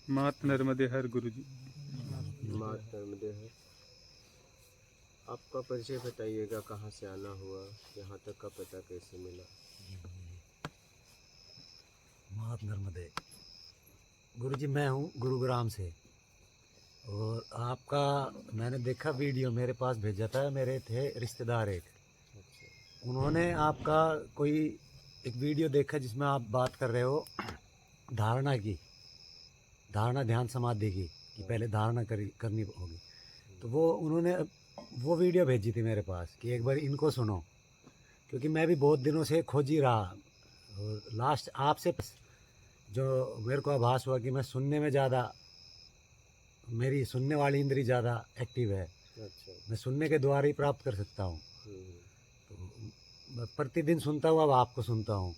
मात नर्मदे हर गुरु जी। मात नर्मदे हर। आपका परिचय बताइएगा, कहाँ से आना हुआ, यहाँ तक का पता कैसे मिला? मात नर्मदे। गुरुजी मैं हूँ गुरुग्राम से, और आपका मैंने देखा वीडियो, मेरे पास भेजा था, मेरे थे रिश्तेदार एक, अच्छा। उन्होंने आपका कोई एक वीडियो देखा जिसमें आप बात कर रहे हो धारणा की, धारणा ध्यान समाधि की, कि पहले धारणा करनी होगी। तो वो उन्होंने वो वीडियो भेजी थी मेरे पास कि एक बार इनको सुनो, क्योंकि मैं भी बहुत दिनों से खोज ही रहा, और लास्ट आपसे जो मेरे को आभास हुआ कि मैं सुनने में ज़्यादा, मेरी सुनने वाली इंद्री ज़्यादा एक्टिव है, अच्छा। मैं सुनने के द्वारा ही प्राप्त कर सकता हूँ। हम्म। तो मैं प्रतिदिन सुनता हूँ, अब आपको सुनता हूँ,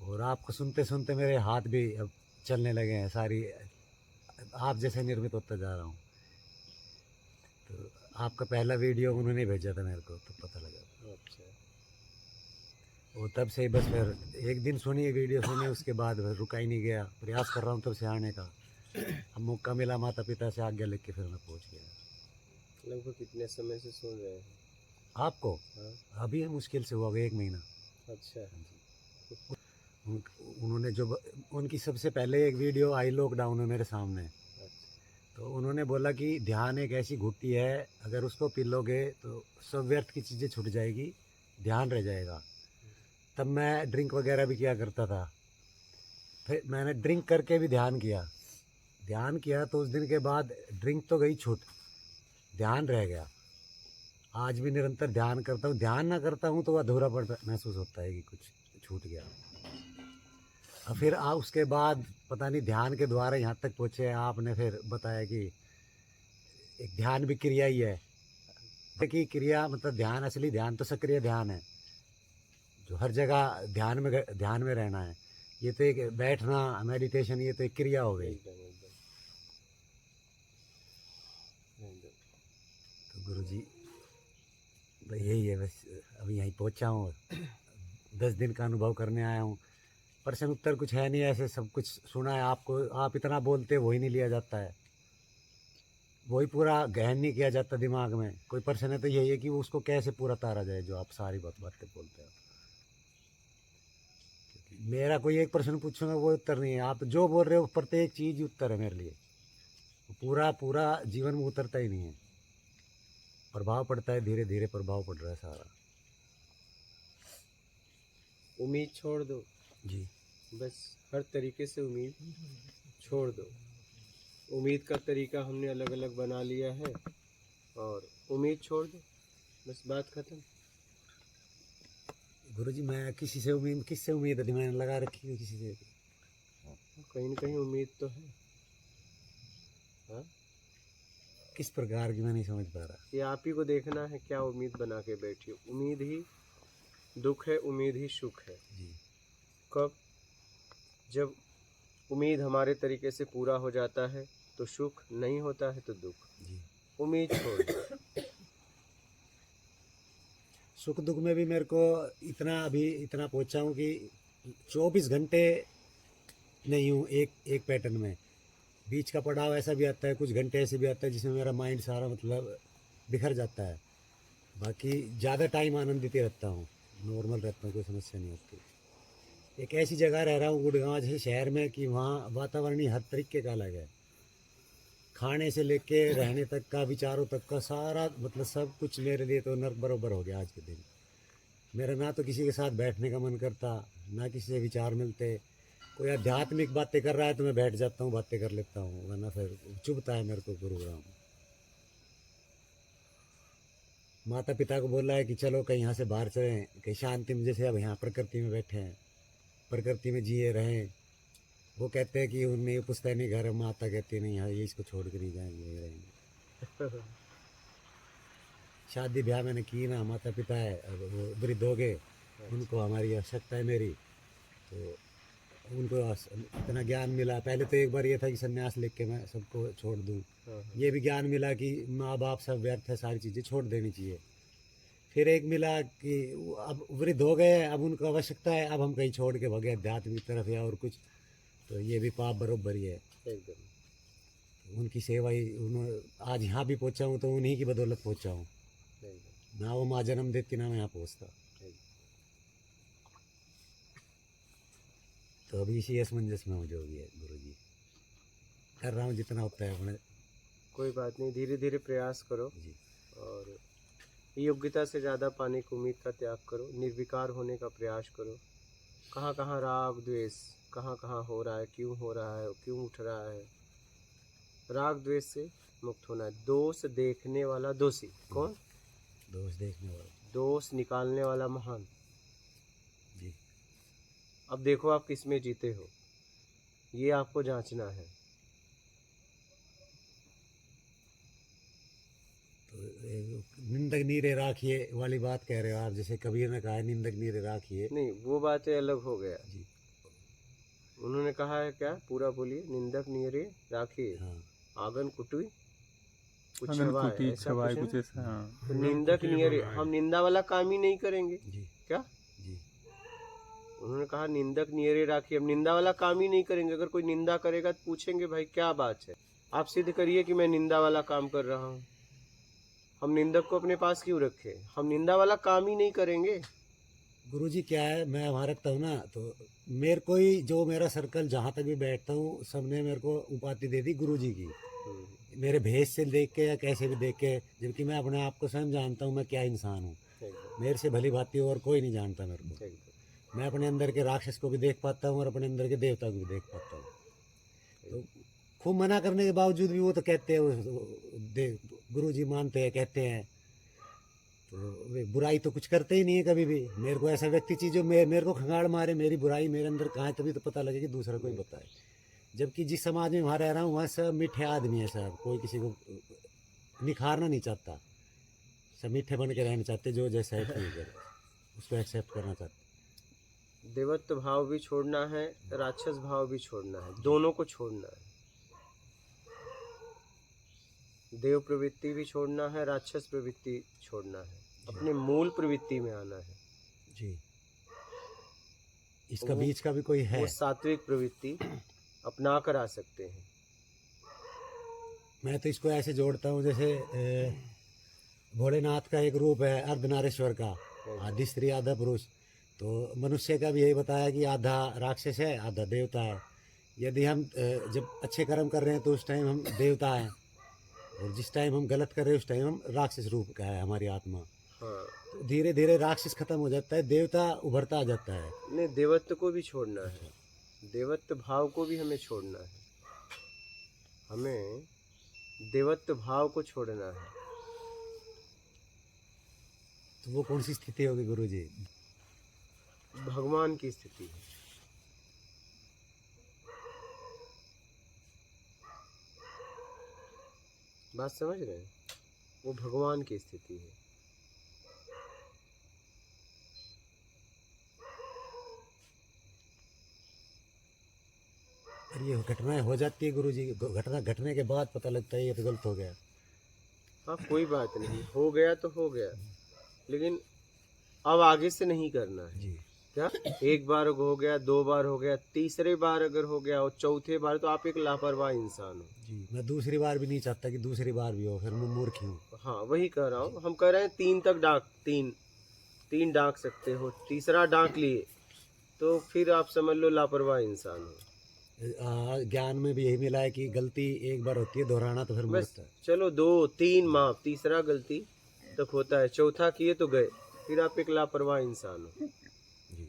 और आपको सुनते सुनते मेरे हाथ भी अब चलने लगे हैं, सारी आप जैसे निर्मित होता जा रहा हूँ। तो आपका पहला वीडियो उन्होंने भेजा था मेरे को, तो पता लगा। अच्छा। और तब से ही बस फिर एक दिन सुनी वीडियो, सुनी, उसके बाद फिर रुका ही नहीं गया, प्रयास कर रहा हूँ तब से आने का। अब मौका मिला, माता पिता से आज्ञा लेके फिर मैं पहुँच गया। लगभग कितने समय से सुन रहे हैं? आपको हाँ। अभी मुश्किल से हुआ होगा 1 महीना। अच्छा। उन्होंने जो उनकी सबसे पहले एक वीडियो आई लॉकडाउन में मेरे सामने, अच्छा। तो उन्होंने बोला कि ध्यान एक ऐसी घुट्टी है, अगर उसको पी लोगे तो सब व्यर्थ की चीज़ें छूट जाएगी, ध्यान रह जाएगा। तब मैं ड्रिंक वगैरह भी किया करता था, फिर मैंने ड्रिंक करके भी ध्यान किया, ध्यान किया तो उस दिन के बाद ड्रिंक तो गई छूट, ध्यान रह गया। आज भी निरंतर ध्यान करता हूँ, ध्यान ना करता हूँ तो अधूरा पड़ महसूस होता है कि कुछ छूट गया। और फिर उसके बाद पता नहीं ध्यान के द्वारा यहाँ तक पहुँचे, आपने फिर बताया कि एक ध्यान भी क्रिया ही है, कि क्रिया मतलब ध्यान, असली ध्यान तो सक्रिय ध्यान है, जो हर जगह ध्यान में रहना है। ये तो एक बैठना मेडिटेशन, ये तो एक क्रिया हो गई। एकदम एकदम एकदम। तो गुरुजी तो यही है, बस अभी यहीं पहुँचा हूँ, 10 दिन का अनुभव करने आया हूँ। प्रश्न उत्तर कुछ है नहीं, ऐसे सब कुछ सुना है आपको, आप इतना बोलते वही नहीं लिया जाता है, वही पूरा गहन नहीं किया जाता दिमाग में। कोई प्रश्न है तो यही है कि वो उसको कैसे पूरा तारा जाए, जो आप सारी बातें बोलते हो। मेरा कोई एक प्रश्न पूछूंगा वो उत्तर नहीं है, आप जो बोल रहे हो प्रत्येक चीज़ ही उत्तर है मेरे लिए, वो पूरा पूरा जीवन में उतरता ही नहीं है, प्रभाव पड़ता है, धीरे धीरे प्रभाव पड़ रहा है सारा। उम्मीद छोड़ दो जी। बस, हर तरीके से उम्मीद छोड़ दो। उम्मीद का तरीका हमने अलग अलग बना लिया है, और उम्मीद छोड़ दो, बस बात खत्म। गुरुजी मैं किससे उम्मीद है, मैंने लगा रखी है किसी से? कहीं न कहीं उम्मीद तो है। हाँ, किस प्रकार की, मैं नहीं समझ पा रहा। ये आप ही को देखना है, क्या उम्मीद बना के बैठी हो। उम्मीद ही दुख है, उम्मीद ही सुख है। जी। कब? जब उम्मीद हमारे तरीके से पूरा हो जाता है तो सुख, नहीं होता है तो दुख। जी। उम्मीद छोड़ दो। सुख दुख में भी मेरे को इतना अभी इतना पहुंचा हूँ कि 24 घंटे नहीं हूँ एक एक पैटर्न में, बीच का पड़ाव ऐसा भी आता है, कुछ घंटे ऐसे भी आता है जिसमें मेरा माइंड सारा मतलब बिखर जाता है। बाकी ज़्यादा टाइम आनंदित ही रहता हूँ, नॉर्मल रहता हूँ, कोई समस्या नहीं होती। एक ऐसी जगह रह रहा हूँ गुड़गांव जैसे शहर में कि वहाँ वातावरण ही हर तरीके का अलग है, खाने से लेके रहने तक का, विचारों तक का, सारा मतलब सब कुछ मेरे लिए तो नर्क बरोबर हो गया आज के दिन। मेरा ना तो किसी के साथ बैठने का मन करता, ना किसी से विचार मिलते। कोई आध्यात्मिक बातें कर रहा है तो मैं बैठ जाता हूँ, बातें कर लेता हूँ, वरना फिर चुभता है मेरे को गुरुग्राम। माता पिता को बोला है कि चलो कहीं यहाँ से बाहर चलें, कहीं शांति में, जैसे अब यहाँ प्रकृति में बैठे हैं, प्रकृति में जिए रहें। वो कहते हैं कि उनमें पुश्तैनी घर, माता कहती है नहीं यहाँ ये इसको छोड़ कर नहीं जाएंगे, यहीं रहेंगे। शादी ब्याह मैंने की ना, माता पिता है, अब वो वृद्ध हो गए, उनको हमारी आवश्यकता है मेरी, तो उनको इतना ज्ञान मिला। पहले तो एक बार ये था कि संन्यास लेके के मैं सबको छोड़ दूँ, ये भी ज्ञान मिला कि माँ बाप सब व्यर्थ है, सारी चीज़ें छोड़ देनी चाहिए। फिर एक मिला कि अब वृद्ध हो गए, अब उनको आवश्यकता है, अब हम कहीं छोड़ के भगे अध्यात्म की तरफ या और कुछ, तो ये भी पाप बरोबर ही है। एकदम। उनकी सेवा ही उन्होंने आज यहाँ भी पहुँचा हूँ तो उन्हीं की बदौलत पहुँचा हूँ। एकदम ना वो माँ जन्म देती ना मैं यहाँ पहुँचता। तो अभी इसी असमंजस में हूँ जो भी है गुरुजी, कर रहा हूँ जितना होता है अपने। कोई बात नहीं, धीरे धीरे प्रयास करो जी और योग्यता से ज़्यादा पाने की उम्मीद का त्याग करो, निर्विकार होने का प्रयास करो। कहाँ कहाँ राग द्वेष कहाँ कहाँ हो रहा है, क्यों हो रहा है, क्यों उठ रहा है, राग द्वेष से मुक्त होना है। दोष देखने वाला दोषी कौन? दोष देखने वाला। दोष निकालने वाला महान। जी अब देखो आप किस में जीते हो, ये आपको जांचना है। तो निंदक नीरे राखिए वाली बात कह रहे हो आप, जैसे कबीर ने कहा है निंदक नीरे राखिए। नहीं, वो बातें अलग हो गया। जी उन्होंने कहा है क्या, पूरा बोलिए। निंदक नीरे राखिए, हाँ आंगन कुटुई कुछ अगन छवाए, कुटी ऐसा छवाए कुछ कुछ है। ऐसा, हाँ। तो निंदक नियरे, हम निंदा वाला काम ही नहीं करेंगे जी क्या? जी उन्होंने कहा निंदक नियरे राखिए, हम निंदा वाला काम ही नहीं करेंगे। अगर कोई निंदा करेगा तो पूछेंगे भाई क्या बात है, आप सिद्ध करिए कि मैं निंदा वाला काम कर रहा हूँ। हम निंदक को अपने पास क्यों रखें? हम निंदा वाला काम ही नहीं करेंगे। गुरुजी क्या है, मैं वहाँ रखता हूँ ना, तो मेरे को ही जो मेरा सर्कल जहाँ तक भी बैठता हूँ सबने मेरे को उपाधि दे दी गुरुजी की, मेरे भेष से देख के या कैसे भी देख के, जबकि मैं अपने आप को स्वयं जानता हूँ मैं क्या इंसान हूँ। एकदम मेरे से भली भांति और कोई नहीं जानता मेरे को। एकदम मैं अपने अंदर के राक्षस को भी देख पाता हूँ और अपने अंदर के देवता को भी देख पाता हूँ। तो खूब मना करने के बावजूद भी वो तो कहते हैं, गुरुजी मानते हैं, कहते हैं, तो वे बुराई तो कुछ करते ही नहीं है कभी भी। मेरे को ऐसा व्यक्ति चीज जो मेरे को खंगाड़ मारे, मेरी बुराई मेरे अंदर कहाँ है, तभी तो पता लगे कि दूसरा कोई बताए। जबकि जिस समाज में वहाँ रह रहा हूँ वहाँ सब मीठे आदमी है, सब कोई किसी को निखारना नहीं चाहता, सब मीठे बन के रहना चाहते, जो जैसा है ठीक है उसको एक्सेप्ट करना चाहते। देवत्व भाव भी छोड़ना है, राक्षस भाव भी छोड़ना है, दोनों को छोड़ना है। देव प्रवृत्ति भी छोड़ना है, राक्षस प्रवृत्ति छोड़ना है, अपने मूल प्रवृत्ति में आना है। जी इसका बीच का भी कोई है? वो सात्विक प्रवृत्ति अपना कर आ सकते हैं। मैं तो इसको ऐसे जोड़ता हूँ जैसे भोलेनाथ का एक रूप है अर्धनारीश्वर का, आधी स्त्री आधा पुरुष। तो मनुष्य का भी यही बताया कि आधा राक्षस है आधा देवता है। यदि हम जब अच्छे कर्म कर रहे हैं तो उस टाइम हम देवता हैं, और जिस टाइम हम गलत कर रहे हैं उस टाइम हम राक्षस रूप का है हमारी आत्मा। हाँ, तो धीरे धीरे राक्षस खत्म हो जाता है, देवता उभरता आ जाता है। नहीं, देवत्व को भी छोड़ना है, देवत्व भाव को भी हमें छोड़ना है। हमें देवत्व भाव को छोड़ना है। तो वो कौन सी स्थिति होगी गुरुजी? भगवान की स्थिति है। बात समझ रहे हैं? वो भगवान की स्थिति है। और ये घटनाएं हो जाती है गुरुजी, घटना घटने के बाद पता लगता है ये तो गलत हो गया। हाँ, कोई बात नहीं, हो गया तो हो गया, लेकिन अब आगे से नहीं करना है। जी क्या एक बार हो गया, दो बार हो गया, तीसरे बार अगर हो गया और चौथे बार, तो आप एक लापरवाह इंसान हो। जी मैं दूसरी बार भी नहीं चाहता कि दूसरी बार भी हो, फिर मैं मूर्ख हूँ। हाँ, वही कह रहा हूँ। हम कह रहे हैं 3 तक डांक, तीन डांक सकते हो, तीसरा डांक लिए तो फिर आप समझ लो लापरवाह इंसान हो। ज्ञान में भी यही मिला है कि गलती एक बार होती है, दोहराना तो फिर बस मूर्खता है। चलो 2 3 माफ, तीसरा गलती तक होता है, चौथा किए तो गए, फिर आप एक लापरवाह इंसान हो। जी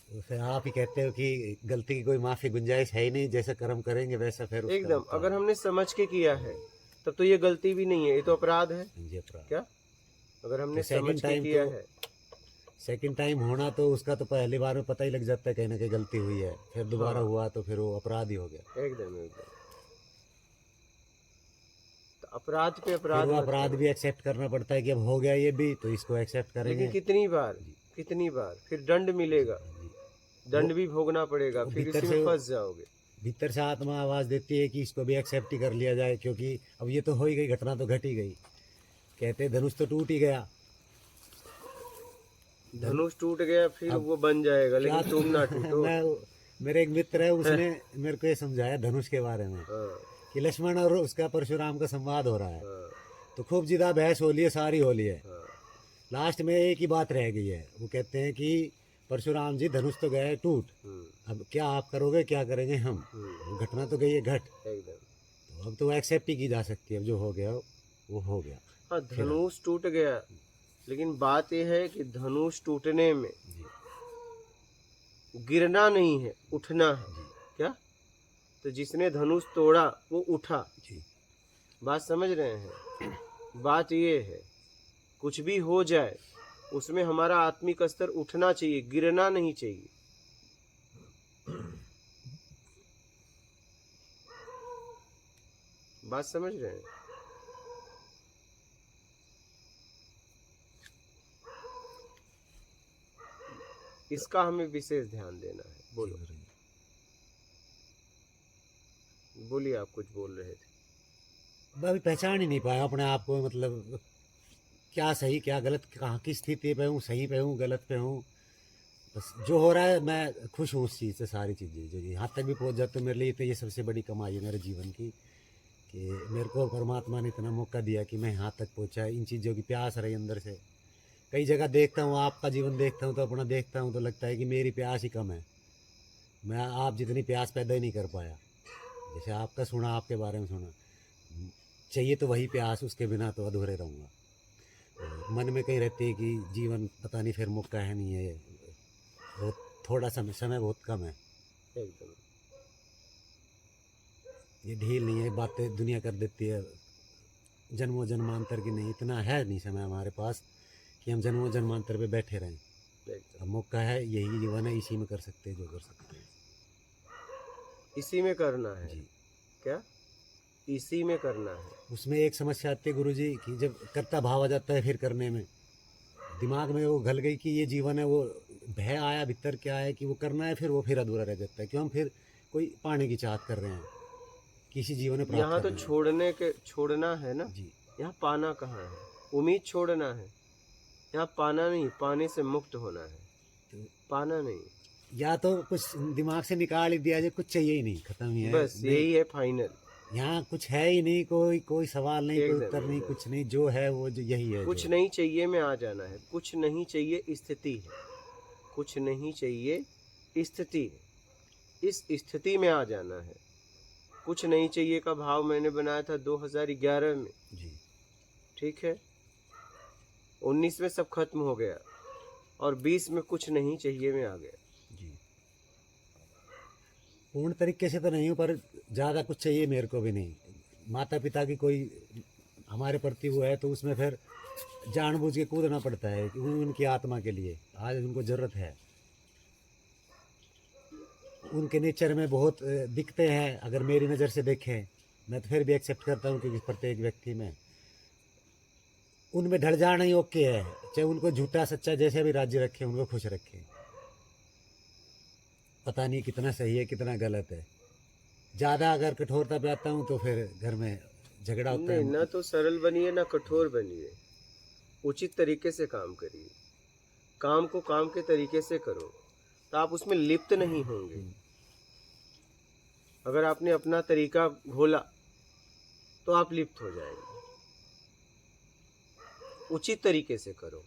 तो फिर आप ही कहते हो कि गलती की कोई माफी गुंजाइश है ही नहीं, जैसा कर्म करेंगे वैसा फिर उसका एकदम, होता है। अगर हमने समझ के किया है तब तो ये गलती भी नहीं है, ये तो अपराध है। जी अपराध। क्या अगर हमने तो second समझ के time किया तो है, सेकंड टाइम होना तो उसका तो पहली बार में पता ही लग जाता है कहीं ना कहीं गलती हुई है, फिर दोबारा हाँ। हुआ तो फिर वो अपराध ही हो गया। एकदम एकदम। तो अपराध पे फिर अपराध वो मत अपराध करो। भी एक्सेप्ट करना पड़ता है कि अब हो गया ये भी, तो इसको एक्सेप्ट करेंगे। लेकिन कितनी बार फिर दंड मिलेगा, दंड भी भोगना पड़ेगा, फिर भीतर इसी में से फंस जाओगे। भीतर से आत्मा आवाज देती है कि इसको भी एक्सेप्ट ही कर लिया जाए, क्योंकि अब ये तो हो ही गई, घटना तो घट ही गई। कहते धनुष तो टूट ही गया, धनुष टूट गया, फिर वो बन जाएगा, लेकिन तुम ना टूटो। मेरे एक मित्र है, उसने मेरे को ये समझाया धनुष के बारे में हाँ कि लक्ष्मण और उसका परशुराम का संवाद हो रहा है, हाँ तो खूब जिदा बहस हो ली है, सारी हो ली है। हाँ लास्ट में एक ही बात रह गई है, वो कहते हैं कि परशुराम जी धनुष तो गए टूट, अब क्या आप करोगे, क्या करेंगे हम, वो घटना तो गई है घट, एकदम। तो अब तो एक्सेप्ट ही की जा सकती है, अब जो हो गया वो हो गया। हाँ धनुष टूट गया, लेकिन बात यह है कि धनुष टूटने में जी गिरना नहीं है, उठना है। जी क्या? तो जिसने धनुष तोड़ा वो उठा। जी बात समझ रहे हैं? बात ये है, कुछ भी हो जाए उसमें हमारा आत्मिक स्तर उठना चाहिए, गिरना नहीं चाहिए। बात समझ रहे हैं? इसका हमें विशेष ध्यान देना है। बोलो, बोलिए, आप कुछ बोल रहे थे। मैं अभी पहचान ही नहीं पाया अपने आप को, मतलब क्या सही क्या गलत, कहाँ किस स्थिति पे हूँ, सही पे हूँ गलत पे हूँ। बस जो हो रहा है मैं खुश हूँ उस चीज़ से, सारी चीज़ें जो यहाँ तक भी पहुँच जाते मेरे लिए, तो ये सबसे बड़ी कमाई है मेरे जीवन की, कि मेरे को परमात्मा ने इतना मौका दिया कि मैं यहाँ तक पहुँचा। इन चीज़ों की प्यास रही अंदर से। कई जगह देखता हूँ, आपका जीवन देखता हूँ तो अपना देखता हूँ तो लगता है कि मेरी प्यास ही कम है, मैं आप जितनी प्यास पैदा ही नहीं कर पाया। जैसे आपका सुना, आपके बारे में सुना, चाहिए तो वही प्यास, उसके बिना तो अधूरे रहूँगा। तो मन में कहीं रहती है कि जीवन पता नहीं फिर मौका है नहीं है, बहुत थोड़ा समय बहुत कम है, एकदम। ये ढील नहीं है, बातें दुनिया कर देती है जन्मों जन्मांतर की, नहीं इतना है नहीं समय हमारे पास कि हम जन्मों जन्मांतर पे बैठे रहें। एकदम अब मौका है, यही जीवन है, इसी में कर सकते हैं जो कर सकते हैं। इसी में करना है। जी क्या? इसी में करना है। उसमें एक समस्या आती है गुरुजी कि जब करता भाव आ जाता है, फिर करने में दिमाग में वो घल गई कि ये जीवन है, वो भय आया भीतर क्या है कि वो करना है, फिर वो फिर अधूरा रह जाता है। क्यों? हम फिर कोई पाने की चाहत कर रहे हैं, किसी जीवन में प्राप्त यहाँ तो करना है। छोड़ना है ना। जी यहाँ पाना कहाँ है? उम्मीद छोड़ना है। यहाँ पाना नहीं, पाने से मुक्त होना है, तो पाना नहीं। या तो कुछ दिमाग से निकाल ही दिया जाए, कुछ चाहिए ही नहीं, खत्म ही है, बस नहीं यही है फाइनल। यहाँ कुछ है ही नहीं, कोई सवाल नहीं, कोई एकदम, उत्तर नहीं, एकदम। कुछ नहीं, जो है वो जो यही है। कुछ जो नहीं चाहिए में आ जाना है। कुछ नहीं चाहिए स्थिति है, कुछ नहीं चाहिए स्थिति है, इस स्थिति में आ जाना है। कुछ नहीं चाहिए का भाव मैंने बनाया था 2011 में, जी ठीक है। 19 में सब खत्म हो गया और 20 में कुछ नहीं चाहिए में आ गया। जी पूर्ण तरीके से तो नहीं हूँ, पर ज़्यादा कुछ चाहिए मेरे को भी नहीं। माता पिता की कोई हमारे प्रति वो है तो उसमें फिर जानबूझ के कूदना पड़ता है कि उनकी आत्मा के लिए आज उनको ज़रूरत है। उनके नेचर में बहुत दिखते हैं, अगर मेरी नज़र से देखें, मैं तो फिर भी एक्सेप्ट करता हूँ क्योंकि प्रत्येक व्यक्ति में उनमें ढल जाना ही ओके है। चाहे उनको झूठा सच्चा जैसे भी राज्य रखे, उनको खुश रखें। पता नहीं कितना सही है कितना गलत है। ज़्यादा अगर कठोरता पे आता हूँ तो फिर घर में झगड़ा होता नहीं, है। ना तो सरल बनिए ना कठोर बनिए, उचित तरीके से काम करिए। काम को काम के तरीके से करो तो आप उसमें लिप्त नहीं होंगे। अगर आपने अपना तरीका घोला तो आप लिप्त हो जाएंगे। उचित तरीके से करो,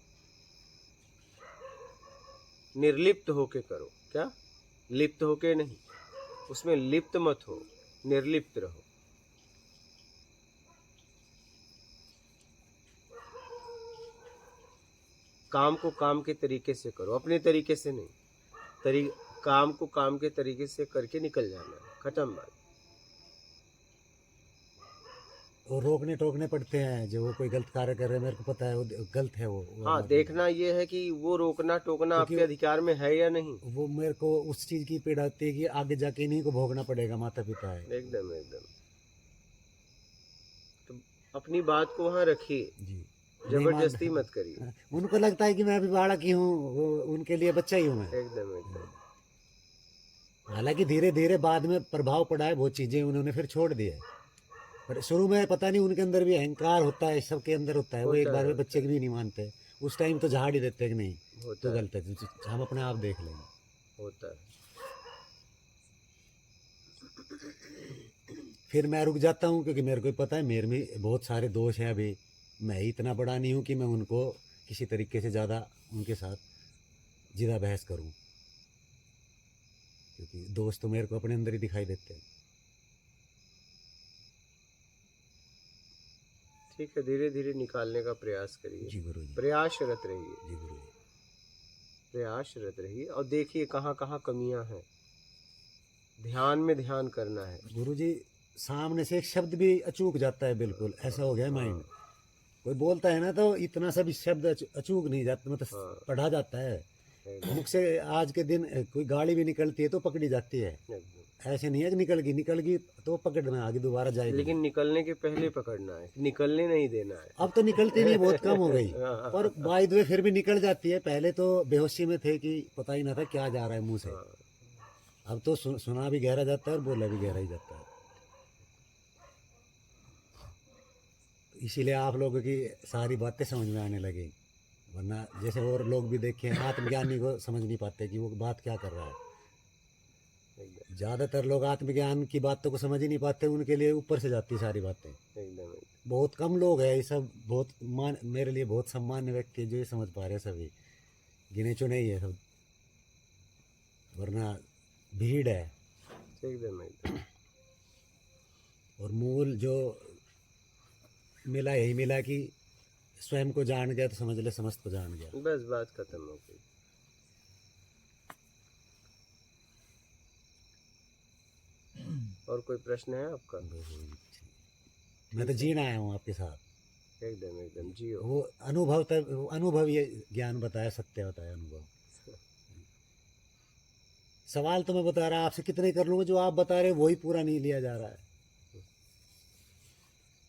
निर्लिप्त होके करो। क्या? लिप्त होके नहीं, उसमें लिप्त मत हो, निर्लिप्त रहो। काम को काम के तरीके से करो, अपने तरीके से नहीं। काम को काम के तरीके से करके निकल जाना है, खत्म बात। और रोकने टोकने पड़ते हैं, जो वो कोई गलत कार्य कर रहे हैं, मेरे को पता है वो गलत है। वो हाँ, देखना ये है कि वो रोकना टोकना क्योंकि आपके अधिकार में है या नहीं। वो मेरे को उस चीज़ की पीड़ा होती है कि आगे जाके इन्हीं को भोगना पड़ेगा, माता पिता है। एकदम एकदम। तो अपनी बात को वहाँ रखिए, जी जबरदस्ती मत करिए। उनको लगता है कि मैं अभी बालक ही हूँ, वो उनके लिए बच्चा ही हूँ मैं। एकदम एकदम। हालांकि धीरे धीरे बाद में प्रभाव पड़ा है, बहुत चीज़ें उन्होंने फिर छोड़ दी है, पर शुरू में पता नहीं उनके अंदर भी अहंकार होता है, सबके अंदर होता है। वो एक बार में बच्चे भी नहीं मानते, उस टाइम तो झाड़ ही देते कि नहीं तो गलत है, हम अपने आप देख लेंगे। होता है। फिर मैं रुक जाता हूँ, क्योंकि मेरे को पता है मेरे में बहुत सारे दोष हैं। अभी मैं ही इतना बड़ा नहीं हूँ कि मैं उनको किसी तरीके से ज़्यादा उनके साथ जिदा बहस करूँ, क्योंकि दोष तो मेरे को अपने अंदर ही दिखाई देते हैं। ठीक है, धीरे धीरे निकालने का प्रयास करिए, जी गुरु जी। प्रयासरत रहिए, जी गुरु जी। प्रयासरत रहिए और देखिए कहाँ कहाँ कमियां हैं। ध्यान में ध्यान करना है। गुरु जी, सामने से एक शब्द भी अचूक जाता है, बिल्कुल ऐसा हो गया माइंड। कोई बोलता है ना तो इतना सा भी शब्द अचूक नहीं जाता, मतलब पढ़ा जाता है मुख से। आज के दिन कोई गाड़ी भी निकलती है तो पकड़ी जाती है, ऐसे नहीं है कि निकल गई तो पकड़ना, आगे दोबारा जाएगी। लेकिन निकलने के पहले पकड़ना है, निकलने नहीं देना है। अब तो निकलती नहीं, बहुत कम हो गई, पर बाय द वे फिर भी निकल जाती है। पहले तो बेहोशी में थे कि पता ही ना था क्या जा रहा है मुंह से। अब तो सुना भी गहरा जाता है और बोला भी गहरा ही जाता है। इसीलिए आप लोगों की सारी बातें समझ में आने लगी, वरना जैसे और लोग भी देखे आत्मज्ञानी को समझ नहीं पाते कि वो बात क्या कर रहा है। ज़्यादातर लोग आत्मज्ञान की बातों को समझ ही नहीं पाते, उनके लिए ऊपर से जाती सारी बातें। बहुत कम लोग हैं, ये सब बहुत मेरे लिए बहुत सम्मान्य व्यक्ति जो ये समझ पा रहे हैं, सभी गिने चुने ही है सब, वरना भीड़ है। एकदम। और मूल जो मिला यही मिला कि स्वयं को जान गया तो समझ ले समस्त को जान गया। बस बात खत्म हो गई। और कोई प्रश्न है आपका? मैं तो जीना आया हूँ आपके साथ। एकदम एकदम जियो। वो अनुभव ये ज्ञान बताया, सत्य बताया, अनुभव। सवाल तो मैं बता रहा आपसे कितने कर लूँगा, जो आप बता रहे वही पूरा नहीं लिया जा रहा है।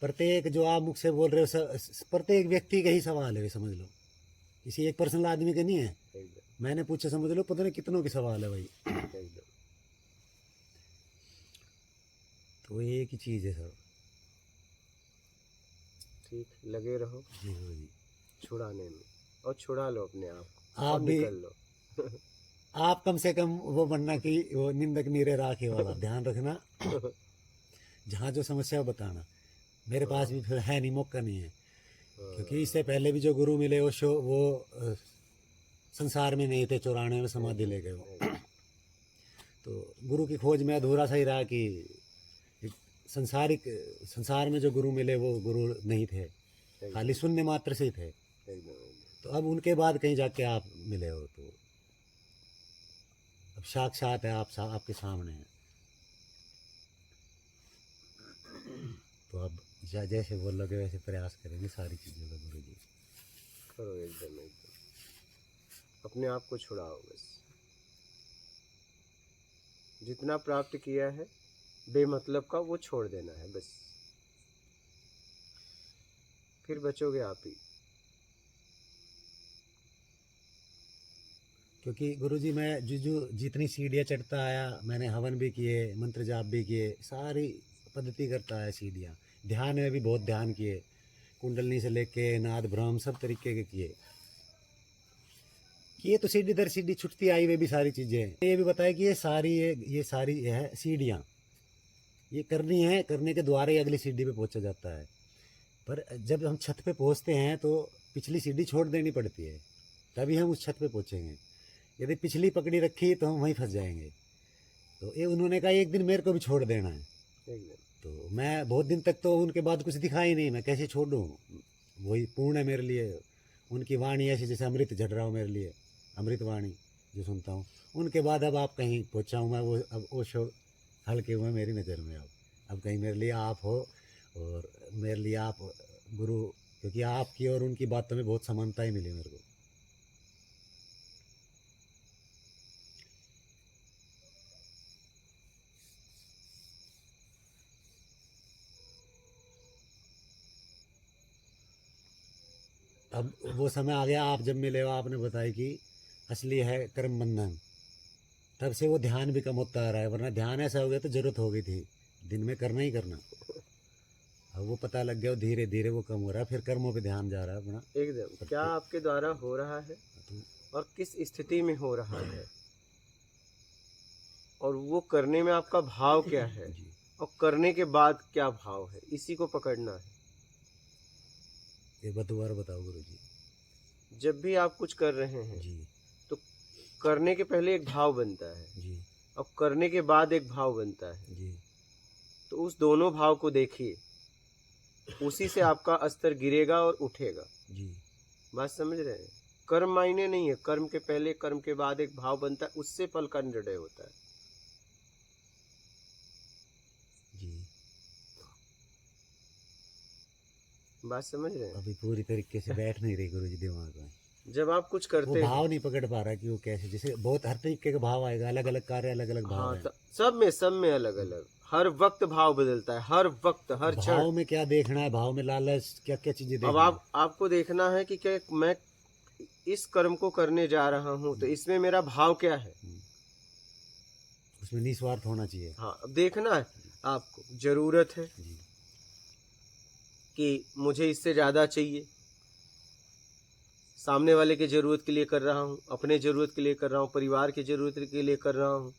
प्रत्येक जो आप मुख से बोल रहे हो प्रत्येक व्यक्ति का ही सवाल है, वे समझ लो, किसी एक पर्सनल आदमी का नहीं है। मैंने पूछा, समझ लो पता नहीं कितनों के सवाल है भाई। तो एक ही चीज़ है सर। ठीक, लगे रहो जी जी छुड़ाने में, और छुड़ा लो अपने आप को, आप भी निकल लो। आप कम से कम वो बनना कि वो निंदक नीरे राखे वाला ध्यान रखना। जहाँ जो समस्या बताना। मेरे पास भी फिर है नहीं, मौका नहीं है, क्योंकि इससे पहले भी जो गुरु मिले वो संसार में नहीं थे, 94 में समाधि ले गए वो। तो गुरु की खोज में अधूरा सा ही रहा कि संसार में जो गुरु मिले वो गुरु नहीं थे, खाली शून्य मात्र से ही थे। तो अब उनके बाद कहीं जाके आप मिले हो, तो अब साक्षात है, आपके सामने है। तो अब जैसे बोलोगे वैसे प्रयास करेंगे सारी चीज़ों का गुरु जी। करो एकदम अपने आप को छुड़ाओ। बस जितना प्राप्त किया है बेमतलब का वो छोड़ देना है, बस फिर बचोगे आप ही। क्योंकि गुरुजी मैं जितनी सीढ़ियाँ चढ़ता आया, मैंने हवन भी किए, मंत्र जाप भी किए, सारी पद्धति करता है सीढ़ियाँ। ध्यान में भी बहुत ध्यान किए, कुंडलनी से लेके नाद ब्रह्म सब तरीके के किए तो सीढ़ी दर सीढ़ी छुटती आई वे भी सारी चीज़ें। ये भी बताया कि ये सारी है सीढ़ियाँ, ये करनी है, करने के द्वारा ही अगली सीढ़ी पे पहुंचा जाता है। पर जब हम छत पे पहुंचते हैं तो पिछली सीढ़ी छोड़ देनी पड़ती है, तभी हम उस छत पे पहुंचेंगे। यदि पिछली पकड़ी रखी तो हम वहीं फंस जाएंगे। तो ये उन्होंने कहा एक दिन मेरे को भी छोड़ देना है। तो मैं बहुत दिन तक तो उनके बाद कुछ दिखा ही नहीं, मैं कैसे छोड़ दूँ, वही पूर्ण है मेरे लिए। उनकी वाणी ऐसी जैसे अमृत झड़ रहा हो मेरे लिए, अमृत वाणी जो सुनता हूँ। उनके बाद अब आप कहीं पहुँचा हूँ मैं, वो अब वो शो हल्के हुए मेरी नज़र में। अब कहीं मेरे लिए आप हो और मेरे लिए आप गुरु, क्योंकि आपकी और उनकी बातों में बहुत समानता ही मिली मेरे को। अब वो समय आ गया, आप जब मिले हो आपने बताया कि असली है कर्म बंधन, तब से वो ध्यान भी कम होता आ रहा है। वरना ध्यान ऐसा हो गया तो जरूरत हो गई थी, दिन में करना ही करना। अब वो पता लग गया, धीरे धीरे वो कम हो रहा है, फिर कर्मों पे ध्यान जा रहा है अपना। एकदम क्या आपके द्वारा हो रहा है और किस स्थिति में हो रहा है और वो करने में आपका भाव क्या है जी और करने के बाद क्या भाव है, इसी को पकड़ना है। एक बार दोबारा बताओ गुरु जी। जब भी आप कुछ कर रहे हैं जी तो करने के पहले एक भाव बनता है जी और करने के बाद एक भाव बनता है। जी तो उस दोनों भाव को देखिए, उसी से आपका स्तर गिरेगा और उठेगा। जी बात समझ रहे हैं? कर्म मायने नहीं है, कर्म के पहले कर्म के बाद एक भाव बनता है, उससे फल का निर्णय होता है। जी। बात समझ रहे हैं? अभी पूरी तरीके से बैठ नहीं रही गुरु जी दिमाग में। जब आप कुछ वो करते भाव हैं, नहीं पकड़ पा रहा कि वो कैसे, जैसे बहुत हर तरीके का भाव आएगा, अलग अलग कार्य अलग अलग भाव हाँ, है। सब में अलग अलग, हर वक्त भाव बदलता है, हर वक्त, हर क्षण। भाव में क्या देखना है, भाव में लालच क्या क्या चीजें अब देखना है। आपको देखना है कि क्या मैं इस कर्म को करने जा रहा हूँ तो इसमें मेरा भाव क्या है। उसमें निस्वार्थ होना चाहिए। हाँ, अब देखना है आपको, जरूरत है जी कि मुझे इससे ज़्यादा चाहिए, सामने वाले के ज़रूरत के लिए कर रहा हूँ, अपने ज़रूरत के लिए कर रहा हूँ, परिवार की ज़रूरत के लिए कर रहा हूँ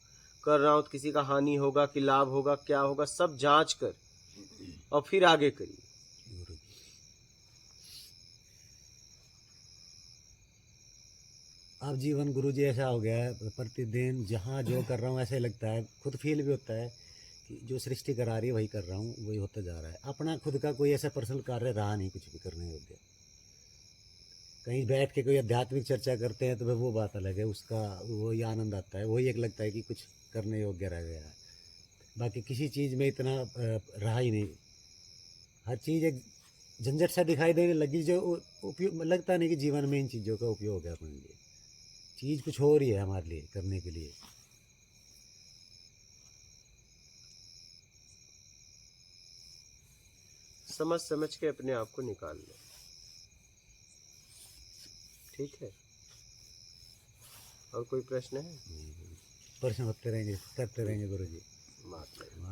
तो किसी का हानि होगा कि लाभ होगा, क्या होगा, सब जांच कर और फिर आगे करिए। गुरु जी। अब जीवन गुरु जी ऐसा हो गया है, प्रतिदिन जहाँ जो कर रहा हूँ ऐसे लगता है, खुद फील भी होता है कि जो सृष्टि करा रही है वही कर रहा हूँ, वही होता जा रहा है। अपना खुद का कोई ऐसा पर्सनल कार्य रहा नहीं कुछ भी करने योग्य। कहीं बैठ के कोई आध्यात्मिक चर्चा करते हैं तो फिर वो बात अलग है, उसका वही आनंद आता है, वही एक लगता है कि कुछ करने योग्य रह गया है। बाकी किसी चीज़ में इतना रहा ही नहीं। हर चीज़ एक झंझट सा दिखाई देने लगी, जो उपयोग लगता नहीं कि जीवन में इन चीज़ों का उपयोग है अपने लिए। चीज़ कुछ हो रही है हमारे लिए करने के लिए। समझ समझ के अपने आप को निकाल लो। ठीक है? और कोई प्रश्न है? प्रश्न होते रहेंगे, करते रहेंगे गुरु जी। बात नहीं।